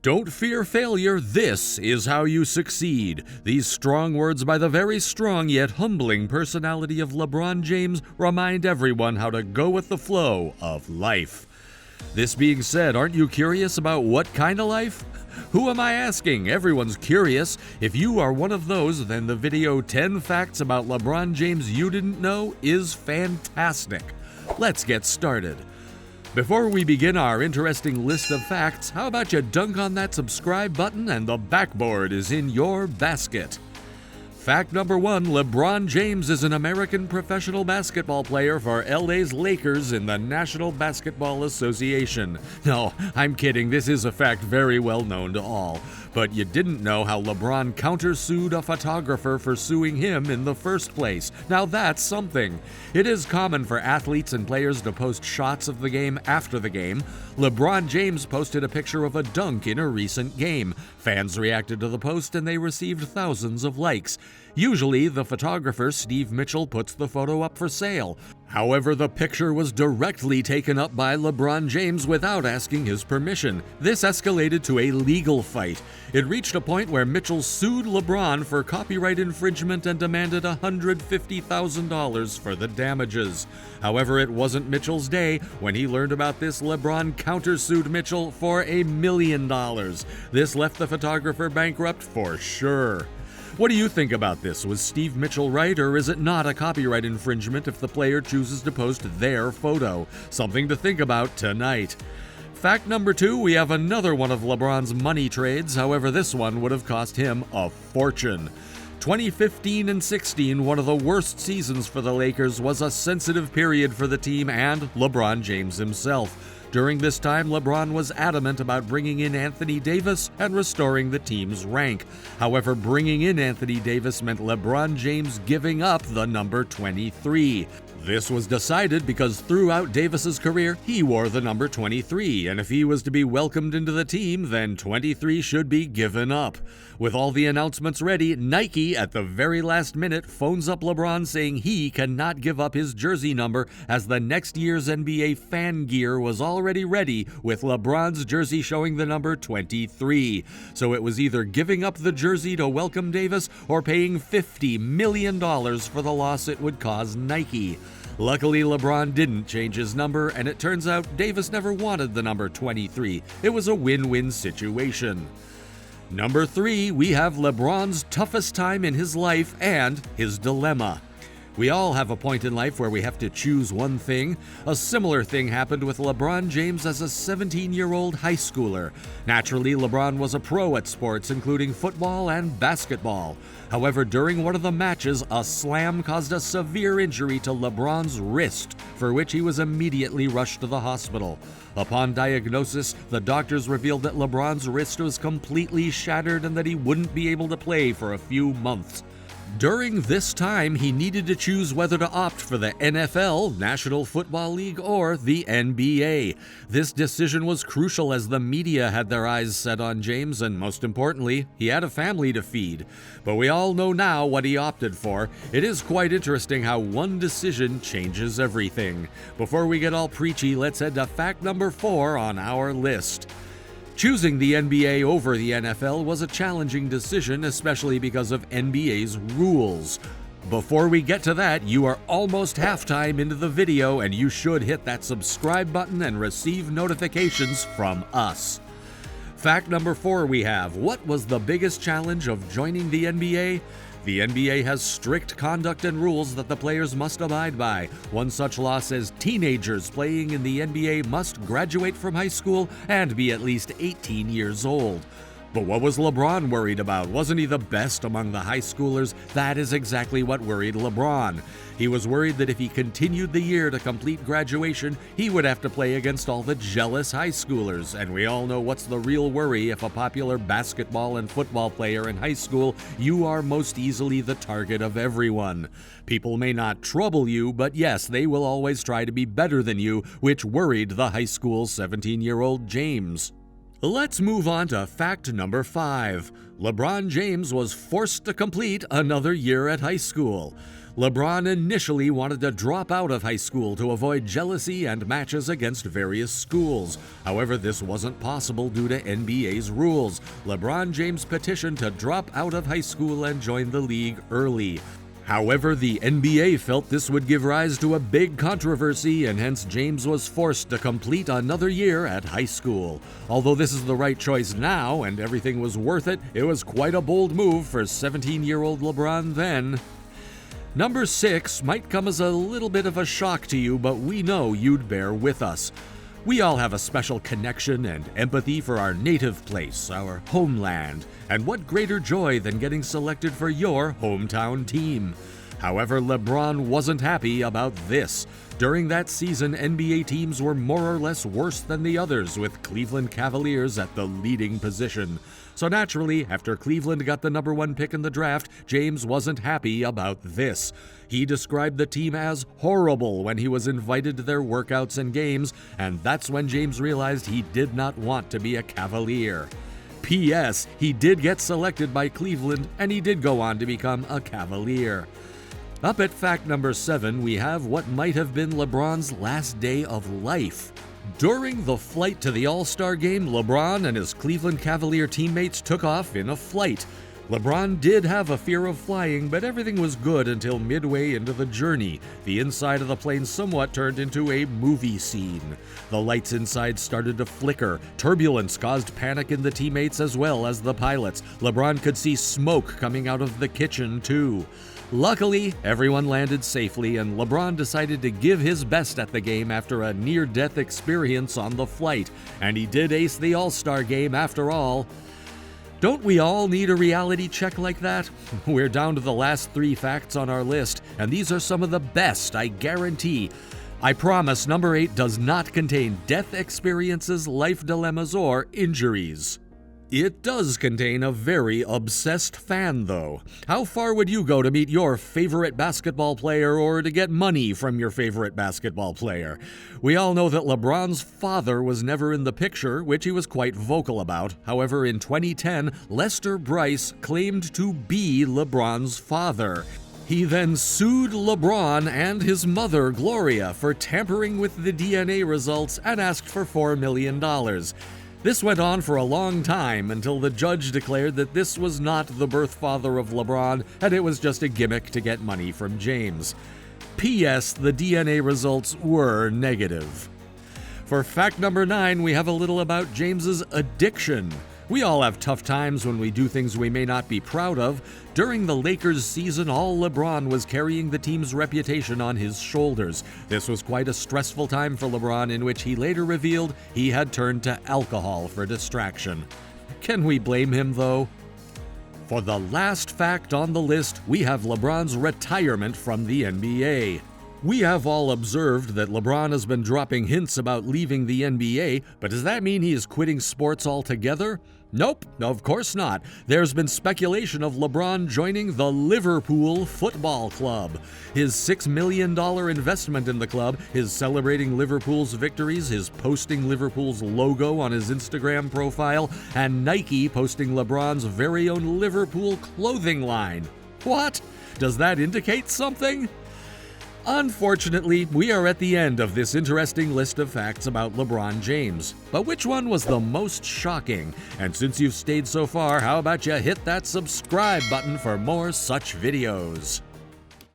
Don't fear failure, this is how you succeed. These strong words by the very strong yet humbling personality of LeBron James remind everyone how to go with the flow of life. This being said, aren't you curious about what kind of life? Who am I asking? Everyone's curious. If you are one of those, then the video 10 Facts About LeBron James You Didn't Know is fantastic. Let's get started. Before we begin our interesting list of facts, how about you dunk on that subscribe button and the backboard is in your basket. Fact number 1, LeBron James is an American professional basketball player for LA's Lakers in the National Basketball Association. No, I'm kidding, this is a fact very well known to all. But you didn't know how LeBron countersued a photographer for suing him in the first place. Now that's something. It is common for athletes and players to post shots of the game after the game. LeBron James posted a picture of a dunk in a recent game. Fans reacted to the post and they received thousands of likes. Usually, the photographer, Steve Mitchell, puts the photo up for sale. However, the picture was directly taken up by LeBron James without asking his permission. This escalated to a legal fight. It reached a point where Mitchell sued LeBron for copyright infringement and demanded $150,000 for the damages. However, it wasn't Mitchell's day. When he learned about this, LeBron countersued Mitchell for $1 million. This left the photographer bankrupt for sure. What do you think about this? Was Steve Mitchell right, or is it not a copyright infringement if the player chooses to post their photo? Something to think about tonight. Fact number 2, we have another one of LeBron's money trades. However, this one would have cost him a fortune. 2015 and 16, one of the worst seasons for the Lakers, was a sensitive period for the team and LeBron James himself. During this time, LeBron was adamant about bringing in Anthony Davis and restoring the team's rank. However, bringing in Anthony Davis meant LeBron James giving up the number 23. This was decided because throughout Davis's career, he wore the number 23, and if he was to be welcomed into the team, then 23 should be given up. With all the announcements ready, Nike, at the very last minute, phones up LeBron saying he cannot give up his jersey number as the next year's NBA fan gear was already ready with LeBron's jersey showing the number 23. So it was either giving up the jersey to welcome Davis or paying $50 million for the loss it would cause Nike. Luckily, LeBron didn't change his number, and it turns out Davis never wanted the number 23. It was a win-win situation. Number 3, we have LeBron's toughest time in his life and his dilemma. We all have a point in life where we have to choose one thing. A similar thing happened with LeBron James as a 17-year-old high schooler. Naturally, LeBron was a pro at sports, including football and basketball. However, during one of the matches, a slam caused a severe injury to LeBron's wrist, for which he was immediately rushed to the hospital. Upon diagnosis, the doctors revealed that LeBron's wrist was completely shattered and that he wouldn't be able to play for a few months. During this time, he needed to choose whether to opt for the NFL, National Football League, or the NBA. This decision was crucial as the media had their eyes set on James, and most importantly, he had a family to feed. But we all know now what he opted for. It is quite interesting how one decision changes everything. Before we get all preachy, let's head to fact number 4 on our list. Choosing the NBA over the NFL was a challenging decision, especially because of NBA's rules. Before we get to that, you are almost halftime into the video and you should hit that subscribe button and receive notifications from us. Fact number 4 we have, what was the biggest challenge of joining the NBA? The NBA has strict conduct and rules that the players must abide by. One such law says teenagers playing in the NBA must graduate from high school and be at least 18 years old. But what was LeBron worried about? Wasn't he the best among the high schoolers? That is exactly what worried LeBron. He was worried that if he continued the year to complete graduation, he would have to play against all the jealous high schoolers. And we all know what's the real worry. If a popular basketball and football player in high school, you are most easily the target of everyone. People may not trouble you, but yes, they will always try to be better than you, which worried the high school 17-year-old James. Let's move on to fact number 5. LeBron James was forced to complete another year at high school. LeBron initially wanted to drop out of high school to avoid jealousy and matches against various schools. However, this wasn't possible due to NBA's rules. LeBron James petitioned to drop out of high school and join the league early. However, the NBA felt this would give rise to a big controversy, and hence James was forced to complete another year at high school. Although this is the right choice now and everything was worth it, it was quite a bold move for 17-year-old LeBron then. Number 6 might come as a little bit of a shock to you, but we know you'd bear with us. We all have a special connection and empathy for our native place, our homeland, and what greater joy than getting selected for your hometown team. However, LeBron wasn't happy about this. During that season, NBA teams were more or less worse than the others, with Cleveland Cavaliers at the leading position. So naturally, after Cleveland got the number 1 pick in the draft, James wasn't happy about this. He described the team as horrible when he was invited to their workouts and games, and that's when James realized he did not want to be a Cavalier. P.S. He did get selected by Cleveland, and he did go on to become a Cavalier. Up at fact number 7, we have what might have been LeBron's last day of life. During the flight to the All-Star game, LeBron and his Cleveland Cavalier teammates took off in a flight. LeBron did have a fear of flying, but everything was good until midway into the journey. The inside of the plane somewhat turned into a movie scene. The lights inside started to flicker. Turbulence caused panic in the teammates as well as the pilots. LeBron could see smoke coming out of the kitchen too. Luckily, everyone landed safely, and LeBron decided to give his best at the game after a near-death experience on the flight, and he did ace the All-Star game after all. Don't we all need a reality check like that? We're down to the last 3 facts on our list, and these are some of the best, I guarantee. I promise number 8 does not contain death experiences, life dilemmas, or injuries. It does contain a very obsessed fan, though. How far would you go to meet your favorite basketball player or to get money from your favorite basketball player? We all know that LeBron's father was never in the picture, which he was quite vocal about. However, in 2010, Lester Bryce claimed to be LeBron's father. He then sued LeBron and his mother, Gloria, for tampering with the DNA results and asked for $4 million. This went on for a long time until the judge declared that this was not the birth father of LeBron and it was just a gimmick to get money from James. P.S. The DNA results were negative. For fact number 9, we have a little about James's addiction. We all have tough times when we do things we may not be proud of. During the Lakers season, all LeBron was carrying the team's reputation on his shoulders. This was quite a stressful time for LeBron, in which he later revealed he had turned to alcohol for distraction. Can we blame him, though? For the last fact on the list, we have LeBron's retirement from the NBA. We have all observed that LeBron has been dropping hints about leaving the NBA, but does that mean he is quitting sports altogether? Nope, of course not. There's been speculation of LeBron joining the Liverpool Football Club. His $6 million investment in the club, his celebrating Liverpool's victories, his posting Liverpool's logo on his Instagram profile, and Nike posting LeBron's very own Liverpool clothing line. What? Does that indicate something? Unfortunately, we are at the end of this interesting list of facts about LeBron James. But which one was the most shocking? And since you've stayed so far, how about you hit that subscribe button for more such videos?